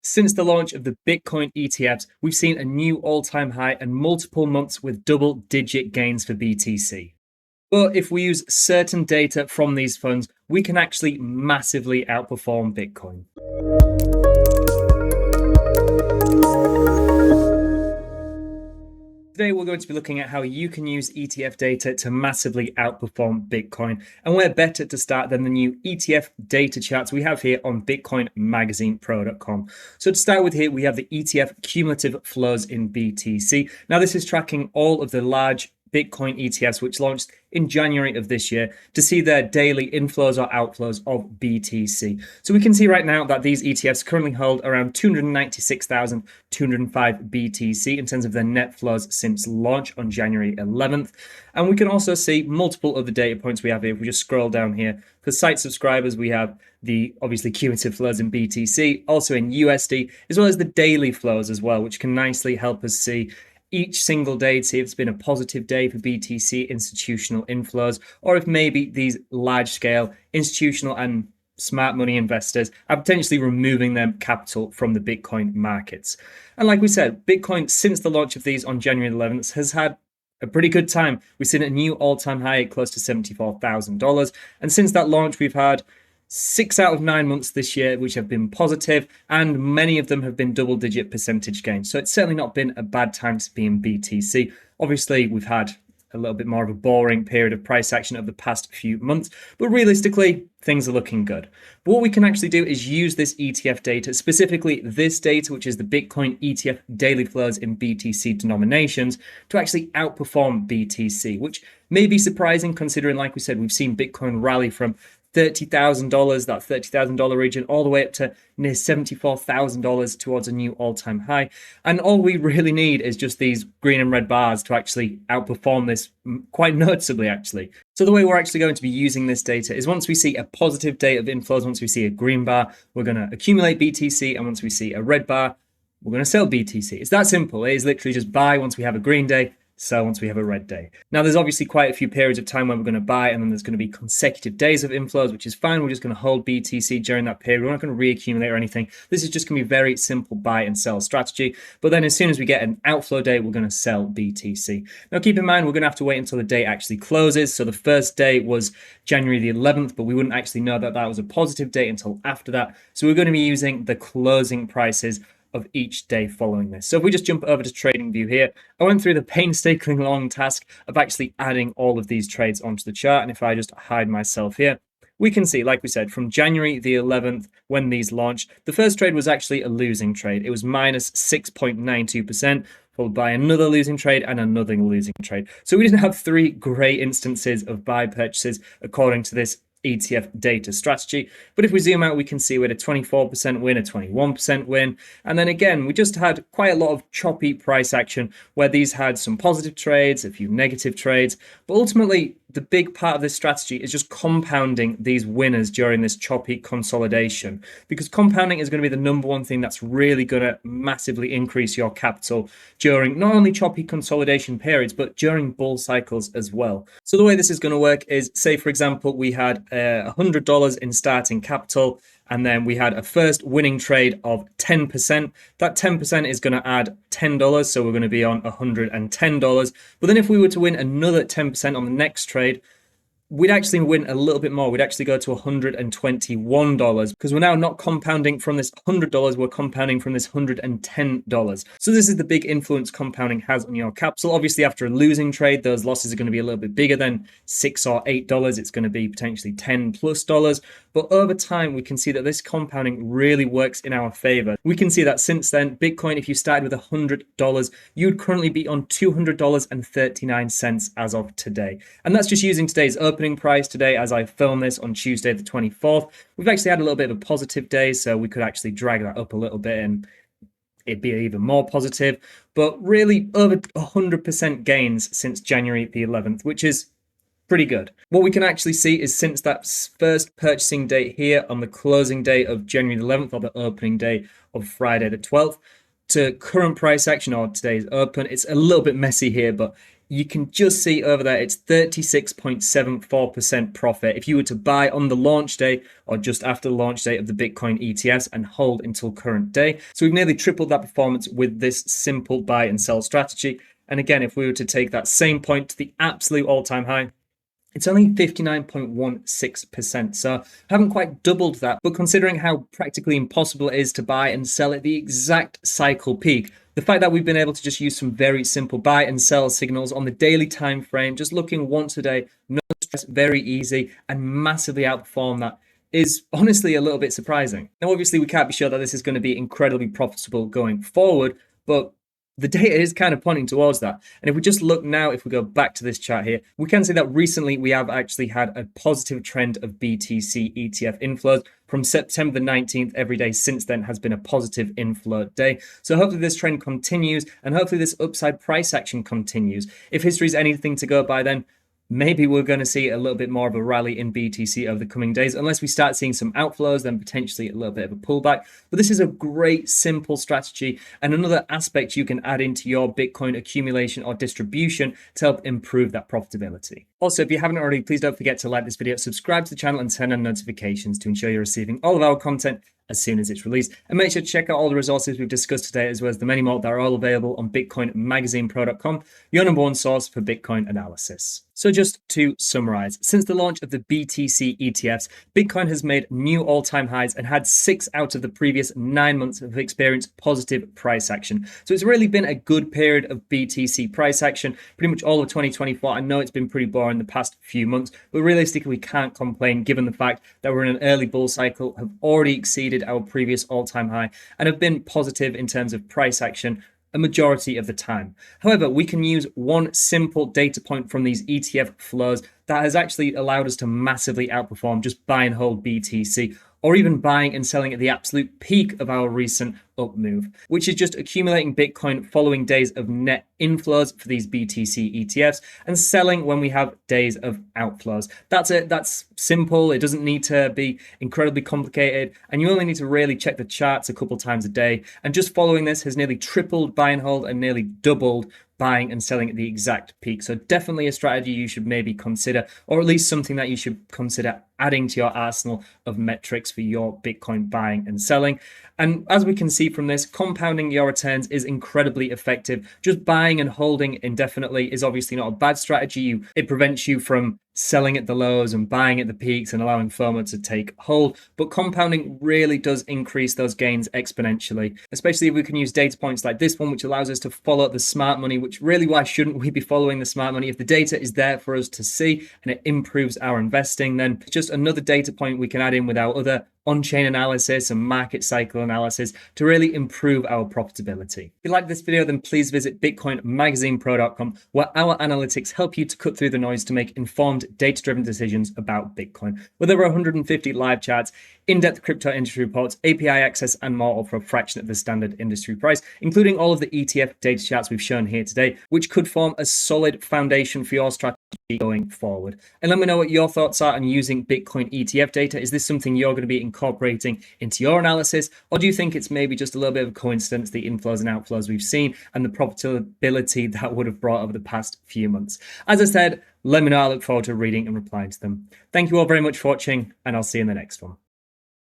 Since the launch of the Bitcoin ETFs, we've seen a new all-time high and multiple months with double-digit gains for BTC. But if we use certain data from these funds, we can actually massively outperform Bitcoin. Today, we're going to be looking at how you can use ETF data to massively outperform Bitcoin. And where better to start than the new ETF data charts we have here on BitcoinMagazinePro.com. So to start with here, we have the ETF cumulative flows in BTC. Now, this is tracking all of the large Bitcoin ETFs, which launched in January of this year, to see their daily inflows or outflows of BTC. So we can see right now that these ETFs currently hold around 296,205 BTC in terms of their net flows since launch on January 11th. And we can also see multiple other data points we have here. If we just scroll down here, for site subscribers, we have the obviously cumulative flows in BTC, also in USD, as well as the daily flows as well, which can nicely help us see each single day to see if it's been a positive day for BTC institutional inflows, or if maybe these large-scale institutional and smart money investors are potentially removing their capital from the Bitcoin markets. And like we said, Bitcoin, since the launch of these on January 11th, has had a pretty good time. We've seen a new all-time high at close to $74,000. And since that launch, we've had 6 out of 9 months this year which have been positive, and many of them have been double-digit percentage gains. So it's certainly not been a bad time to be in BTC. Obviously, we've had a little bit more of a boring period of price action over the past few months, but realistically, things are looking good. But what we can actually do is use this ETF data, specifically this data, which is the Bitcoin ETF daily flows in BTC denominations, to actually outperform BTC, which may be surprising considering, like we said, we've seen Bitcoin rally from $30,000, that $30,000 region, all the way up to near $74,000 towards a new all-time high. And all we really need is just these green and red bars to actually outperform this quite noticeably, actually. So the way we're actually going to be using this data is once we see a positive day of inflows, once we see a green bar, we're going to accumulate BTC, and once we see a red bar, we're going to sell BTC. It's that simple. It is literally just buy once we have a green day, sell once we have a red day. Now, there's obviously quite a few periods of time when we're going to buy, and then there's going to be consecutive days of inflows, which is fine. We're just going to hold BTC during that period. We're not going to reaccumulate or anything. This is just going to be very simple buy and sell strategy. But then as soon as we get an outflow day, we're going to sell BTC. Now, keep in mind, we're going to have to wait until the day actually closes. So the first day was January the 11th, but we wouldn't actually know that that was a positive date until after that. So we're going to be using the closing prices of each day following this. So if we just jump over to TradingView here, I went through the painstakingly long task of actually adding all of these trades onto the chart. And if I just hide myself here, we can see, like we said, from January the 11th, when these launched, the first trade was actually a losing trade. It was minus 6.92%, followed by another losing trade and another losing trade. So we didn't have 3 great instances of buy purchases according to this ETF data strategy. But if we zoom out, we can see we had a 24% win, a 21% win. And then again, we just had quite a lot of choppy price action where these had some positive trades, a few negative trades. But ultimately, the big part of this strategy is just compounding these winners during this choppy consolidation, because compounding is going to be the number one thing that's really going to massively increase your capital during not only choppy consolidation periods, but during bull cycles as well. So the way this is going to work is, say, for example, we had $100 in starting capital, and then we had a first winning trade of 10%. That 10% is going to add $10, so we're going to be on $110. But then if we were to win another 10% on the next trade, we'd actually win a little bit more. We'd actually go to $121 because we're now not compounding from this $100, we're compounding from this $110. So this is the big influence compounding has on your capital. Obviously, after a losing trade, those losses are going to be a little bit bigger than $6 or $8. It's going to be potentially $10+. But over time, we can see that this compounding really works in our favor. We can see that since then, Bitcoin, if you started with $100, you'd currently be on $200.39 as of today. And that's just using today's opening price today as I film this on Tuesday the 24th. We've actually had a little bit of a positive day, so we could actually drag that up a little bit and it'd be even more positive. But really over 100% gains since January the 11th, which is pretty good. What we can actually see is since that first purchasing date here on the closing day of January the 11th, or the opening day of Friday the 12th, to current price action or today's open, it's a little bit messy here, but you can just see over there, it's 36.74% profit if you were to buy on the launch day or just after the launch date of the Bitcoin ETFs and hold until current day. So we've nearly tripled that performance with this simple buy and sell strategy. And again, if we were to take that same point to the absolute all-time high, it's only 59.16%. So I haven't quite doubled that, but considering how practically impossible it is to buy and sell at the exact cycle peak, the fact that we've been able to just use some very simple buy and sell signals on the daily time frame, just looking once a day, no stress, very easy, and massively outperform that is honestly a little bit surprising. Now, obviously, we can't be sure that this is going to be incredibly profitable going forward, but the data is kind of pointing towards that. And if we just look now, if we go back to this chart here, we can see that recently we have actually had a positive trend of BTC ETF inflows. From September the 19th, every day since then has been a positive inflow day. So hopefully this trend continues, and hopefully this upside price action continues. If history is anything to go by, then maybe we're going to see a little bit more of a rally in BTC over the coming days. Unless we start seeing some outflows, then potentially a little bit of a pullback. But this is a great, simple strategy and another aspect you can add into your Bitcoin accumulation or distribution to help improve that profitability. Also, if you haven't already, please don't forget to like this video, subscribe to the channel, and turn on notifications to ensure you're receiving all of our content as soon as it's released. And make sure to check out all the resources we've discussed today, as well as the many more that are all available on bitcoinmagazinepro.com, your number one source for Bitcoin analysis. So just to summarize, since the launch of the BTC ETFs, Bitcoin has made new all-time highs and had 6 out of the previous 9 months of experienced positive price action. So it's really been a good period of BTC price action, pretty much all of 2024. I know it's been pretty boring the past few months, but realistically we can't complain given the fact that we're in an early bull cycle, have already exceeded our previous all-time high, and have been positive in terms of price action a majority of the time. However, we can use one simple data point from these ETF flows that has actually allowed us to massively outperform just buy and hold BTC, or even buying and selling at the absolute peak of our recent up move, which is just accumulating Bitcoin following days of net inflows for these BTC ETFs and selling when we have days of outflows. That's it. That's simple. It doesn't need to be incredibly complicated, and you only need to really check the charts a couple times a day. And just following this has nearly tripled buy and hold and nearly doubled buying and selling at the exact peak. So definitely a strategy you should maybe consider, or at least something that you should consider adding to your arsenal of metrics for your Bitcoin buying and selling. And as we can see from this, compounding your returns is incredibly effective. Just buying and holding indefinitely is obviously not a bad strategy. It prevents you from selling at the lows and buying at the peaks and allowing FOMO to take hold. But compounding really does increase those gains exponentially, especially if we can use data points like this one, which allows us to follow the smart money, which really, why shouldn't we be following the smart money? If the data is there for us to see and it improves our investing, then it's just another data point we can add in with our other on-chain analysis and market cycle analysis to really improve our profitability. If you like this video, then please visit bitcoinmagazinepro.com, where our analytics help you to cut through the noise to make informed, data-driven decisions about Bitcoin. With over 150 live charts, in-depth crypto industry reports, API access, and more, all for a fraction of the standard industry price, including all of the ETF data charts we've shown here today, which could form a solid foundation for your strategy going forward. And let me know what your thoughts are on using Bitcoin ETF data. Is this something you're going to be incorporating into your analysis, or do you think it's maybe just a little bit of a coincidence, the inflows and outflows we've seen and the profitability that would have brought over the past few months? As I said, let me know. I look forward to reading and replying to them. Thank you all very much for watching, and I'll see you in the next one.